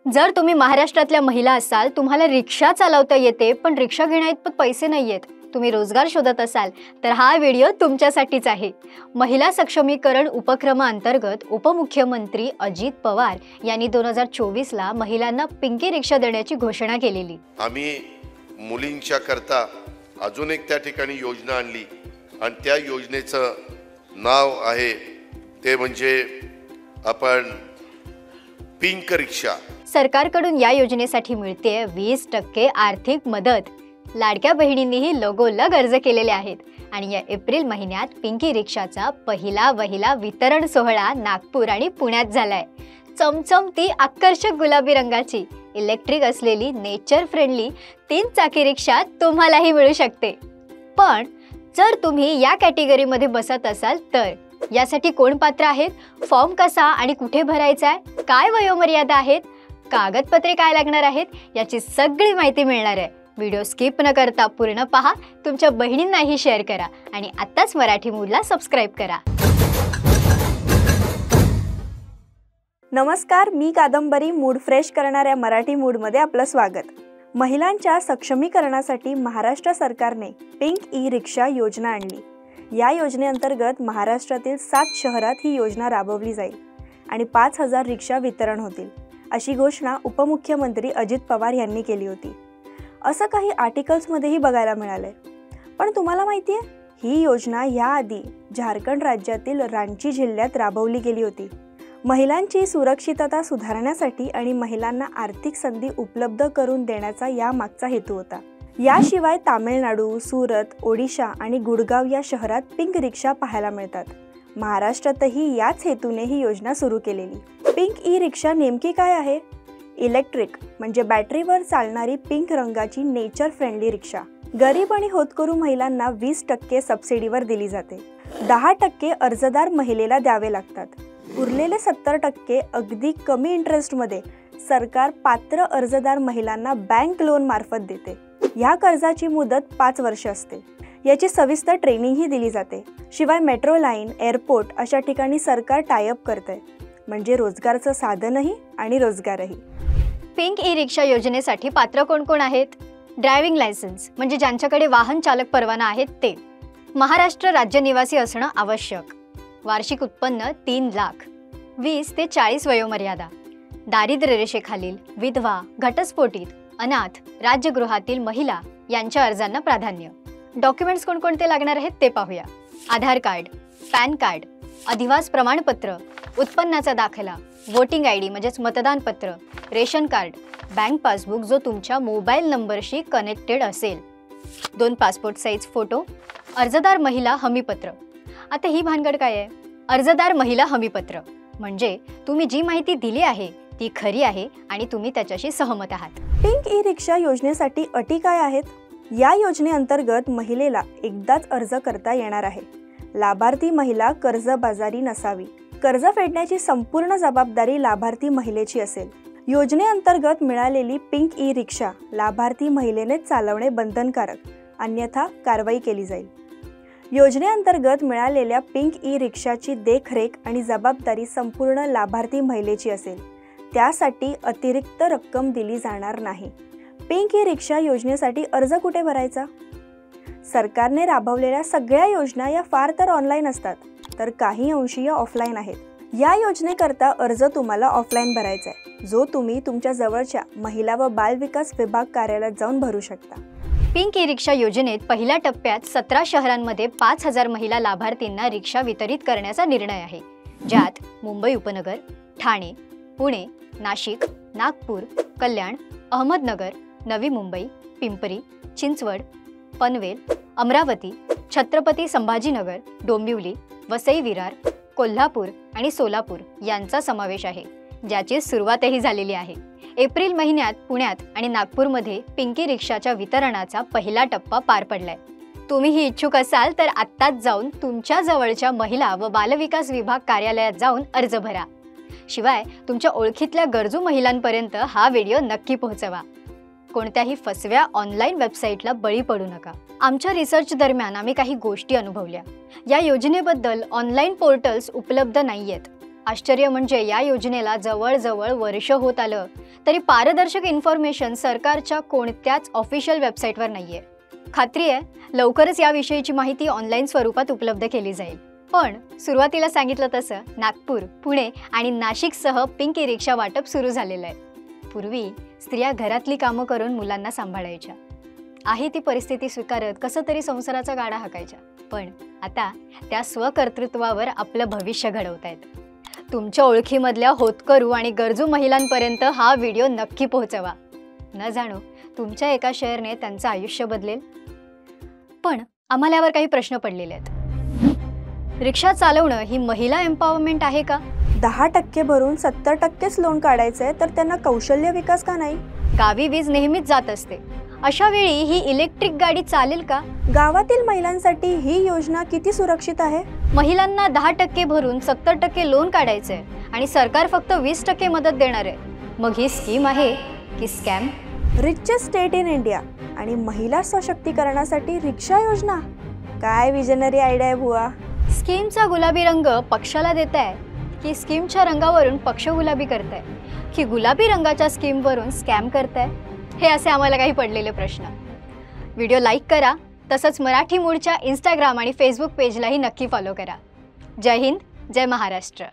जर तुम्ही महाराष्ट्रातल्या महिला असाल, तुम्हाला रिक्षा चालवता येते पण रिक्षा घेण्याइतपत पैसे नाहीयेत, तुम्ही रोजगार शोधत असाल तर हा व्हिडिओ तुमच्यासाठीच आहे। महिला सक्षमीकरण उपक्रमाअंतर्गत उपमुख्यमंत्री अजित पवार यांनी 2024 ला महिलांना पिंकी रिक्षा देण्याची घोषणा केलेली। आम्ही मुलींच्या करता अजून एक त्या ठिकाणी योजना आणली आणि त्या योजनेचं नाव आहे ते म्हणजे आपण पिंक रिक्षा। सरकारकडून या योजनेसाठी मिळते 20% आर्थिक मदत। लाडक्या बहिणींनीही लगोलग अर्ज केलेले आहेत आणि या एप्रिल महिन्यात पिंकी रिक्षाचा पहिला वितरण सोहळा नागपूर आणि पुण्यात झालाय। चमचमती आकर्षक गुलाबी रंगाची इलेक्ट्रिक असलेली नेचर फ्रेंडली 3 चाकी रिक्षा तुम्हालाही मिळू शकते। पण जर तुम्ही या कॅटेगरीमध्ये बसत असाल तर यासाठी कोण पात्र आहेत, फॉर्म कसा आणि कुठे भरायचा आहे, काय वयोमर्यादा आहेत, कागदपत्रे काय लागणार आहेत, याची सगळी माहिती मिळणार आहे। व्हिडिओ स्किप न करता पूर्ण पहा, तुमच्या बहिणींनाही शेअर करा आणि आत्ताच मराठी मूडला सबस्क्राइब करा। नमस्कार, मी कादंबरी। मूड फ्रेश करणाऱ्या मराठी मूडमध्ये आपलं स्वागत। महिलांच्या सक्षमीकरणासाठी महाराष्ट्र सरकारने पिंक ई रिक्षा योजना आणली। या योजनेअंतर्गत महाराष्ट्रातील 7 शहरात ही योजना राबवली जाईल आणि 5000 रिक्षा वितरण होतील, अशी घोषणा उपमुख्यमंत्री अजित पवार यांनी केली होती। असं काही आर्टिकल्समध्येही बघायला मिळाले। पण तुम्हाला माहिती आहे, ही योजना याआधी झारखंड राज्यातील रांची जिल्ह्यात राबवली गेली होती। महिलांची सुरक्षितता सुधारण्यासाठी आणि महिलांना आर्थिक संधी उपलब्ध करून देण्याचा यामागचा हेतू होता। याशिवाय तामिळनाडू, सुरत, ओडिशा आणि गुडगाव या शहरात पिंक रिक्षा पाहायला मिळतात। महाराष्ट्रातही याच हेतूने ही योजना सुरू केलेली। पिंक ई रिक्षा नेमकी काय आहे? इलेक्ट्रिक म्हणजे बॅटरीवर चालणारी पिंक रंगाची नेचर फ्रेंडली रिक्षा गरीब आणि होतकरू महिलांना 20% सबसिडीवर दिली जाते। 10% अर्जदार महिलेला द्यावे लागतात। उरलेले 70% अगदी कमी इंटरेस्टमध्ये सरकार पात्र अर्जदार महिलांना बँक लोन मार्फत देते। या कर्जाची मुदत 5 वर्ष असते। याची सविस्तर ट्रेनिंगही दिली जाते। शिवाय मेट्रो लाईन, एअरपोर्ट अशा ठिकाणी सरकार टायअप करते, म्हणजे रोजगाराचं साधनही आणि रोजगारही। पिंक ई रिक्षा योजनेसाठी पात्र कोण कोण आहेत? ड्रायव्हिंग लायसन्स म्हणजे ज्यांच्याकडे वाहन चालक परवाना आहेत ते, महाराष्ट्र राज्य निवासी असणं आवश्यक, वार्षिक उत्पन्न 3 लाख, 20 ते 40 वयोमर्यादा, दारिद्र्य रेषेखालील, विधवा, घटस्फोटित, अनाथ, राज्यगृहातील महिला यांच्या अर्जांना प्राधान्य। डॉक्युमेंट्स कोणकोणते लागणार आहेत ते पाहूया। आधार कार्ड, पॅन कार्ड, अधिवास प्रमाणपत्र, उत्पन्नाचा दाखला, वोटिंग ID म्हणजेच मतदान पत्र, रेशन कार्ड, बँक पासबुक जो तुमच्या मोबाईल नंबरशी कनेक्टेड असेल, 2 पासपोर्ट साईज फोटो, अर्जदार महिला हमीपत्र। आता ही भानगड काय आहे? अर्जदार महिला हमीपत्र म्हणजे तुम्ही जी माहिती दिली आहे ती खरी आहे आणि तुम्ही त्याच्याशी सहमत आहात। पिंक ई रिक्षा योजनेसाठी अटी काय आहेत? या योजनेअंतर्गत महिलेला एकदाच अर्ज करता येणार आहे। लाभार्थी महिला कर्जबाजारी नसावी। कर्ज फेडण्याची संपूर्ण जबाबदारी लाभार्थी महिलेची असेल। योजनेअंतर्गत मिळालेली पिंक ई रिक्षा लाभार्थी महिलेनेच चालवणे बंधनकारक, अन्यथा कारवाई केली जाईल। योजनेअंतर्गत मिळालेल्या पिंक ई रिक्षाची देखरेख आणि जबाबदारी संपूर्ण लाभार्थी महिलेची असेल। त्यासाठी अतिरिक्त रक्कम दिली जाणार नाही। पिंक ई रिक्षा योजनेसाठी अर्ज कुठे भरायचा? सरकारने राबवलेल्या सगळ्या योजना या फार तर ऑनलाईन असतात, तर काही अंशीय ऑफलाईन आहेत। या योजनेकरता अर्ज तुम्हाला ऑफलाईन भरायचा आहे, जो तुम्ही तुमच्या जवळच्या महिला व बाल विकास विभाग कार्यालयात जाऊन भरू शकता। पिंक ई रिक्षा योजनेत पहिल्या टप्प्यात 17 शहरांमध्ये 5000 महिला लाभार्थींना रिक्षा वितरित करण्याचा निर्णय आहे, ज्यात मुंबई उपनगर, ठाणे, पुणे, नाशिक, नागपूर, कल्याण, अहमदनगर, नवी मुंबई, पिंपरी चिंचवड, पनवेल, अमरावती, छत्रपती संभाजीनगर, डोंबिवली, वसई विरार, कोल्हापूर आणि सोलापूर यांचा समावेश आहे, ज्याची सुरुवातही झालेली आहे। एप्रिल महिन्यात पुण्यात आणि नागपूरमध्ये पिंकी रिक्षाच्या वितरणाचा पहिला टप्पा पार पडलाय। तुम्हीही इच्छुक असाल तर आत्ताच जाऊन तुमच्या जवळच्या महिला व बालविकास विभाग कार्यालयात जाऊन अर्ज भरा। शिवाय तुमच्या ओळखीतल्या गरजू महिलांपर्यंत हा व्हिडिओ नक्की पोहोचवा। कोणत्याही फसव्या ऑनलाईन वेबसाईटला बळी पडू नका। आमच्या रिसर्च दरम्यान आम्ही काही गोष्टी अनुभवल्या। या योजनेबद्दल ऑनलाईन पोर्टल्स उपलब्ध नाहीयेत। आश्चर्य म्हणजे या योजनेला जवळजवळ वर्ष होत आलं तरी पारदर्शक इन्फॉर्मेशन सरकारच्या कोणत्याच ऑफिशियल वेबसाईटवर नाहीये. खात्री आहे लवकरच याविषयीची माहिती ऑनलाईन स्वरूपात उपलब्ध केली जाईल. पण सुरुवातीला सांगितलं तसं नागपूर, पुणे आणि नाशिकसह पिंक ई रिक्षा वाटप सुरू झालेलं आहे. पूर्वी स्त्रिया घरातली कामं करून मुलांना सांभाळायच्या. आहे ती परिस्थिती स्वीकारत कसं तरी संसाराचा गाडा हाकायच्या. पण आता त्या स्वकर्तृत्वावर आपलं भविष्य घडवतायत. तुमच्या ओळखीमधल्या होतकरू आणि गरजू महिलांपर्यंत हा व्हिडिओ नक्की पोहोचवा. न जाणो तुमच्या एका शेअरने त्यांचं आयुष्य बदलेल. पण आम्हाला यावर काही प्रश्न पडलेले आहेत. रिक्षा चालवणं ही महिला एम्पॉवरमेंट आहे का? 10% भरून 70%च लोन काढायचंय तर त्यांना कौशल्य विकास का नाही? गावी वीज नेहमीच जात असते. अशा वेळी ही इलेक्ट्रिक गाडी चालेल का? गावातील महिलांसाठी ही योजना किती सुरक्षित आहे? महिलांना 10% भरून 70% लोन काढायचंय आणि सरकार फक्त 20% मदत देणार आहे. मग ही स्कीम आहे की scam? Richest state in India आणि महिला सशक्तीकरणासाठी रिक्षा योजना, काय विजनरी आयडिया आहे बुवा. स्कीमचा गुलाबी रंग पक्षाला देताय की स्कीमच्या रंगावरून पक्ष गुलाबी करताय की गुलाबी रंगाच्या स्कीमवरून स्कॅम करताय? हे असे आम्हाला काही पडलेले प्रश्न. व्हिडिओ लाईक करा, तसंच मराठी मूडच्या इंस्टाग्राम आणि फेसबुक पेजलाही नक्की फॉलो करा. जय हिंद, जय महाराष्ट्र.